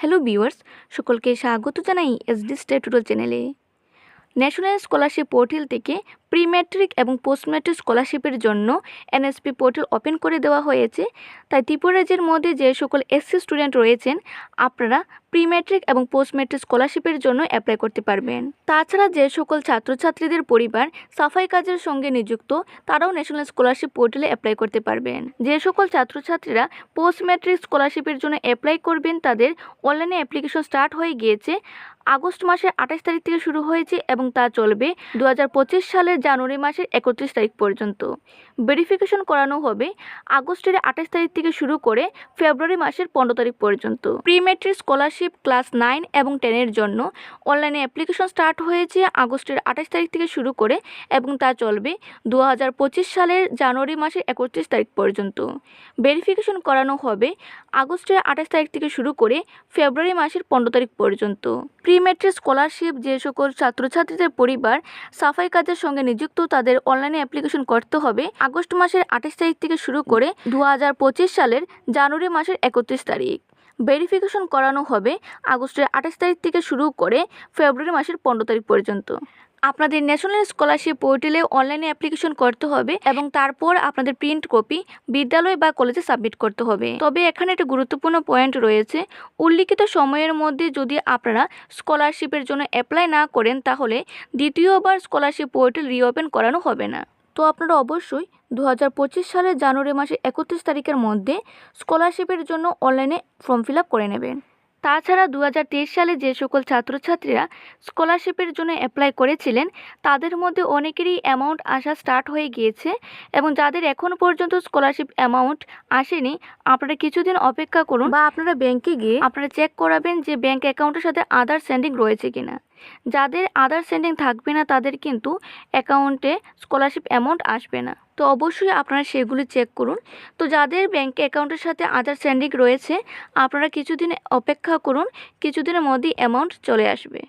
Hello viewers, সকলকে স্বাগত জানাই এসডি স্টেট টিউটোরিয়াল চ্যানেলে। ন্যাশনাল স্কলারশিপ পোর্টাল থেকে প্রি ম্যাট্রিক এবং পোস্ট ম্যাট্রিক স্কলারশিপের জন্য এনএসপি পোর্টাল ওপেন করে দেওয়া হয়েছে। তাই ত্রিপুরা রাজ্যের মধ্যে যে সকল এসসি স্টুডেন্ট রয়েছেন, আপনারা প্রি ম্যাট্রিক এবং পোস্ট ম্যাট্রিক স্কলারশিপের জন্য অ্যাপ্লাই করতে পারবেন। তাছাড়া যে সকল ছাত্রছাত্রীদের পরিবার সাফাই কাজের সঙ্গে নিযুক্ত, তারাও ন্যাশনাল স্কলারশিপ পোর্টালে অ্যাপ্লাই করতে পারবেন। যে সকল ছাত্রছাত্রীরা পোস্ট ম্যাট্রিক স্কলারশিপের জন্য অ্যাপ্লাই করবেন, তাদের অনলাইনে অ্যাপ্লিকেশন স্টার্ট হয়ে গিয়েছে। আগস্ট মাসের 28 তারিখ থেকে শুরু হয়েছে এবং তা চলবে 2025 সালের জানুয়ারি মাসের 31 তারিখ পর্যন্ত। ভেরিফিকেশন করানো হবে আগস্টের 28 তারিখ থেকে শুরু করে ফেব্রুয়ারি মাসের 15 তারিখ পর্যন্ত। প্রি ম্যাট্রিক স্কলারশিপ ক্লাস 9 এবং 10-এর জন্য অনলাইনে অ্যাপ্লিকেশন স্টার্ট হয়েছে আগস্টের 28 তারিখ থেকে শুরু করে এবং তা চলবে 2025 সালের জানুয়ারি মাসের 31 তারিখ পর্যন্ত। ভেরিফিকেশন করানো হবে আগস্টের 28 তারিখ থেকে শুরু করে ফেব্রুয়ারি মাসের 15 তারিখ পর্যন্ত। প্রি ম্যাট্রিক স্কলারশিপ যে সকল ছাত্রছাত্রীদের পরিবার সাফাই কাজের সঙ্গে নিযুক্ত, তাদের অনলাইনে অ্যাপ্লিকেশন করতে হবে আগস্ট মাসের 28 তারিখ থেকে শুরু করে 2025 সালের জানুয়ারি মাসের 31 তারিখ। ভেরিফিকেশন করানো হবে আগস্টের 28 তারিখ থেকে শুরু করে ফেব্রুয়ারি মাসের 15 তারিখ পর্যন্ত। আপনাদের ন্যাশনাল স্কলারশিপ পোর্টালে অনলাইনে অ্যাপ্লিকেশন করতে হবে এবং তারপর আপনাদের প্রিন্ট কপি বিদ্যালয় বা কলেজে সাবমিট করতে হবে। তবে এখানে একটা গুরুত্বপূর্ণ পয়েন্ট রয়েছে, উল্লিখিত সময়ের মধ্যে যদি আপনারা স্কলারশিপের জন্য অ্যাপ্লাই না করেন, তাহলে দ্বিতীয়বার স্কলারশিপ পোর্টাল রিওপেন করানো হবে না। তো আপনারা অবশ্যই 2025 সালের জানুয়ারি মাসের 31 তারিখের মধ্যে স্কলারশিপের জন্য অনলাইনে ফর্ম ফিল আপ করে নেবেন। তাছাড়া 2023 সালে যে সকল ছাত্রছাত্রীরা স্কলারশিপের জন্য অ্যাপ্লাই করেছিলেন, তাদের মধ্যে অনেকেরই অ্যামাউন্ট আসা স্টার্ট হয়ে গিয়েছে এবং যাদের এখনও পর্যন্ত স্কলারশিপ অ্যামাউন্ট আসেনি, আপনারা কিছুদিন অপেক্ষা করুন বা আপনারা ব্যাংকে গিয়ে আপনারা চেক করাবেন যে ব্যাংক অ্যাকাউন্টের সাথে আধার সেন্ডিং রয়েছে কিনা। যাদের আধার সেন্ডিং থাকবে না, তাদের কিন্তু অ্যাকাউন্টে স্কলারশিপ অ্যামাউন্ট আসবে না। তো অবশ্যই আপনারা সেগুলি চেক করুন। তো যাদের ব্যাংক অ্যাকাউন্টের সাথে আধার সেন্ডিং রয়েছে, আপনারা কিছুদিন অপেক্ষা করুন, কিছুদিনের মধ্যেই অ্যামাউন্ট চলে আসবে।